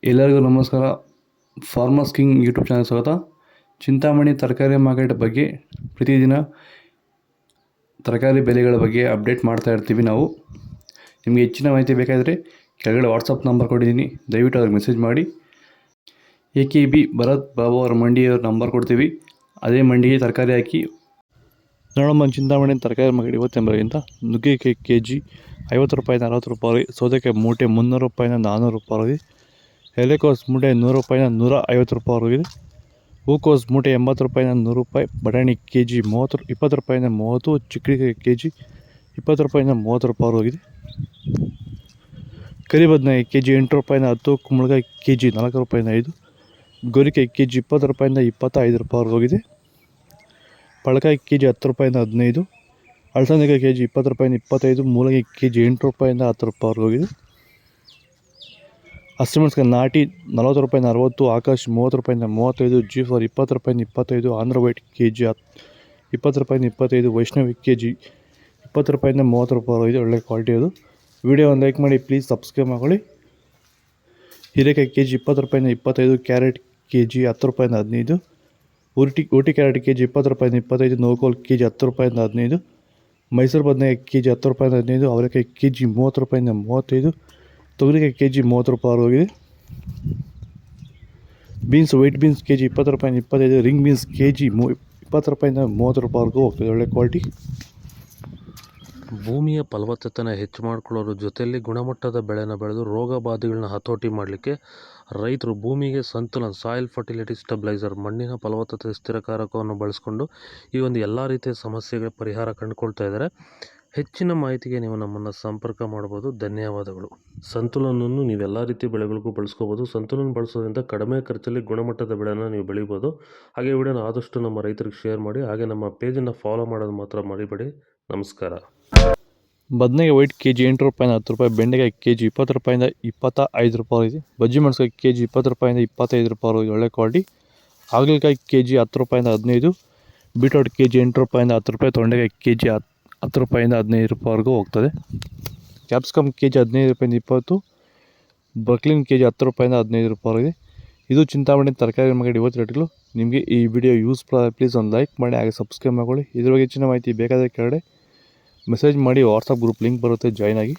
ಎಲ್ಲರಿಗೂ ನಮಸ್ಕಾರ. Farmers king YouTube channel ಸ್ವಾಗತ. ಚಿಂತಾಮಣಿ ತರಕಾರಿ ಮಾರ್ಕೆಟ್ ಬಗ್ಗೆ ಪ್ರತಿದಿನ ತರಕಾರಿ ಬೆಲೆಗಳ ಬಗ್ಗೆ ಅಪ್ಡೇಟ್ ಮಾಡ್ತಾ ಇರ್ತೀವಿ ನಾವು. ನಿಮಗೆ ಹೆಚ್ಚಿನ ಮಾಹಿತಿ ಬೇಕಾದರೆ ಕೆಳಗಡೆ ವಾಟ್ಸಪ್ ನಂಬರ್ ಕೊಟ್ಟಿದ್ದೀನಿ, ದಯವಿಟ್ಟು ಅವ್ರಿಗೆ ಮೆಸೇಜ್ ಮಾಡಿ. AKB ಭರತ್ ಬಾಬು ಅವರ ಮಂಡಿಯವರ ನಂಬರ್ ಕೊಡ್ತೀವಿ, ಅದೇ ಮಂಡಿಗೆ ತರಕಾರಿ ಹಾಕಿ ನೋಡಮ್ಮ. ಚಿಂತಾಮಣಿ ತರಕಾರಿ ಮಾರ್ಕೆಟ್ ಇವತ್ತೆಂಬರಿಗಿಂತ ನುಗ್ಗೆಕಾಯಿ KG 50 ರೂಪಾಯಿಂದ 60 ರೂಪಾಯಿ, ಸೌದೆಕಾಯಿ ಮೂಟೆ 300 ರೂಪಾಯಿಂದ 400 ರೂಪಾಯಿ, ಎಲೆಕೋಸು ಮೂಟೆ 100 ರೂಪಾಯಿಂದ 150 ರೂಪಾಯಿ, ಹೂಕೋಸು ಮೂಟೆ 80 ರೂಪಾಯಿಂದ 100 ರೂಪಾಯಿ, ಬಟಾಣಿ KG 20 ರೂಪಾಯಿಂದ 30, ಚಿಕ್ಕಡಿಕಾಯಿ KG 20 ರೂಪಾಯಿಂದ 30 ರೂಪಾಯಿ, ಕರಿಬದನೆಕಾಯಿ KG 8 ರೂಪಾಯಿಂದ 10, ಕುಂಬಳಕಾಯಿ KG 4 ರೂಪಾಯಿಂದ 5, ಗೋರಿಕಾಯಿ KG 20 ರೂಪಾಯಿಂದ 25 ರೂಪಾಯಿ, ಪಳಕಾಯಿ KG 10 ರೂಪಾಯಿಂದ 15, ಅಳಸಂದೆಕಾಯಿ KG 20 ರೂಪಾಯಿಂದ 25, ಮೂಲಂಗಿ KG 8 ರೂಪಾಯಿಂದ 10 ರೂಪಾಯಿ, ಹಸಿಮೆಣಸಿನಕಾಯಿ ನಾಟಿ 40 ರೂಪಾಯಿಂದ 60, ಆಕಾಶ್ 30 ರೂಪಾಯಿಂದ 35, G4 20 ರೂಪಾಯಿಂದ 25, ಆಂಧ್ರ ವೈಟ್ KG 20 ರೂಪಾಯಿಂದ 25, ವೈಷ್ಣವಿ KG 20 ರೂಪಾಯಿಂದ 30 ರೂಪಾಯಿ. ಒಳ್ಳೆ ಕ್ವಾಲಿಟಿ ಅದು. ವಿಡಿಯೋ ಒಂದು ಲೈಕ್ ಮಾಡಿ, ಪ್ಲೀಸ್ ಸಬ್ಸ್ಕ್ರೈಬ್ ಮಾಡ್ಕೊಳ್ಳಿ. ಹೀರೆಕಾಯಿ KG 20 ರೂಪಾಯಿಂದ 25, ಕ್ಯಾರೆಟ್ KG 10 ರೂಪಾಯಿಂದ 15, ಊಟಿ ಕ್ಯಾರೆಟ್ KG 20 ರೂಪಾಯಿಂದ 25, ನೋಕೋಲ್ KG 10 ರೂಪಾಯಿಂದ 15, ಮೈಸೂರು ಬದನೆಕಾಯಿ KG 10 ರೂಪಾಯಿಂದ 15, ಅವರೆಕಾಯಿ KG 30 ರೂಪಾಯಿಂದ 35, ತೊಗರಿಕಾಯಿ KG 30 ರೂಪಾಯಿ, ಬೀನ್ಸ್ ವೈಟ್ ಬೀನ್ಸ್ KG 20 ರೂಪಾಯಿಂದ 25, ರಿಂಗ್ ಬೀನ್ಸ್ KG 20 ರೂಪಾಯಿಂದ 30 ರೂಪಾಯಿವರೆಗೂ ಹೋಗ್ತದೆ. ಒಳ್ಳೆ ಕ್ವಾಲಿಟಿ. ಭೂಮಿಯ ಫಲವತ್ತತೆನ ಹೆಚ್ಚು ಮಾಡ್ಕೊಳ್ಳೋದ್ರ ಜೊತೆಯಲ್ಲಿ ಗುಣಮಟ್ಟದ ಬೆಳೆನ ಬೆಳೆದು ರೋಗ ಬಾಧೆಗಳನ್ನ ಹತೋಟಿ ಮಾಡಲಿಕ್ಕೆ ರೈತರು ಭೂಮಿಗೆ ಸಂತುಲನ ಸಾಯಿಲ್ ಫರ್ಟಿಲಿಟಿ ಸ್ಟೆಬಿಲೈಸರ್ ಮಣ್ಣಿನ ಫಲವತ್ತತೆ ಸ್ಥಿರಕಾರಕವನ್ನು ಬಳಸ್ಕೊಂಡು ಈ ಒಂದು ಎಲ್ಲ ರೀತಿಯ ಸಮಸ್ಯೆಗಳ ಪರಿಹಾರ ಕಂಡುಕೊಳ್ತಾ ಇದ್ದಾರೆ. ಹೆಚ್ಚಿನ ಮಾಹಿತಿಗೆ ನೀವು ನಮ್ಮನ್ನು ಸಂಪರ್ಕ ಮಾಡ್ಬೋದು. ಧನ್ಯವಾದಗಳು. ಸಂತುಲನವನ್ನು ನೀವೆಲ್ಲ ರೀತಿಯ ಬೆಳೆಗಳಿಗೂ ಬಳಸ್ಕೋಬೋದು. ಸಂತುಲನ ಬಳಸೋದ್ರಿಂದ ಕಡಿಮೆ ಖರ್ಚಲ್ಲಿ ಗುಣಮಟ್ಟದ ಬೆಳೆನ ನೀವು ಬೆಳಿಬೋದು. ಹಾಗೆ ವಿಡಿಯೋನ ಆದಷ್ಟು ನಮ್ಮ ರೈತರಿಗೆ ಶೇರ್ ಮಾಡಿ. ಹಾಗೆ ನಮ್ಮ ಪೇಜನ್ನು ಫಾಲೋ ಮಾಡೋದು ಮಾತ್ರ ಮರಿಬೇಡಿ. ನಮಸ್ಕಾರ. ಬದನೆಕಾಯಿ ವೈಟ್ KG 8 ರೂಪಾಯಿಂದ 10 ರೂಪಾಯಿ, ಬೆಂಡೆಕಾಯಿ KG 20 ರೂಪಾಯಿಂದ 25 ರೂಪಾಯಿ ಇದೆ, ಬಜ್ಜಿ ಮೆಣಸಿನಕಾಯಿ KG 20 ರೂಪಾಯಿಂದ 25 ರೂಪಾಯಿ. ಒಳ್ಳೆ ಕ್ವಾಲಿಟಿ. ಹಾಗಲಕಾಯಿ KG 10 ರೂಪಾಯಿಂದ 15, ಬೀಟ್ರೋಟ್ KG 8 ರೂಪಾಯಿಂದ 10 ರೂಪಾಯಿ, ತೊಂಡೆಕಾಯಿ KG 10 ರೂಪಾಯಿಂದ 15 ರೂಪಾಯಿವರೆಗೂ ಹೋಗ್ತದೆ. ಕ್ಯಾಪ್ಸಿಕಮ್ KG 15 ರೂಪಾಯಿಂದ 20, ಬ್ರಕ್ಲಿನ್ KG 10 ರೂಪಾಯಿಂದ 15 ರೂಪಾಯಿ. ಇದು ಚಿಂತಾಮಣಿ ತರಕಾರಿ ಮಾರ್ಕೆಟ್ ಇವತ್ತು ರೇಟ್ಗಳು. ನಿಮಗೆ ಈ ವಿಡಿಯೋ ಯೂಸ್ಫುಲ್ ಆದರೆ ಪ್ಲೀಸ್ ಒಂದು ಲೈಕ್ ಮಾಡಿ, ಹಾಗೆ ಸಬ್ಸ್ಕ್ರೈಬ್ ಮಾಡ್ಕೊಳ್ಳಿ. ಇದ್ರ ಬಗ್ಗೆ ಹೆಚ್ಚಿನ ಮಾಹಿತಿ ಬೇಕಾದರೆ ಕೆಳಗಡೆ ಮೆಸೇಜ್ ಮಾಡಿ, ವಾಟ್ಸಪ್ ಗ್ರೂಪ್ ಲಿಂಕ್ ಬರುತ್ತೆ, ಜಾಯ್ನ್ ಆಗಿ.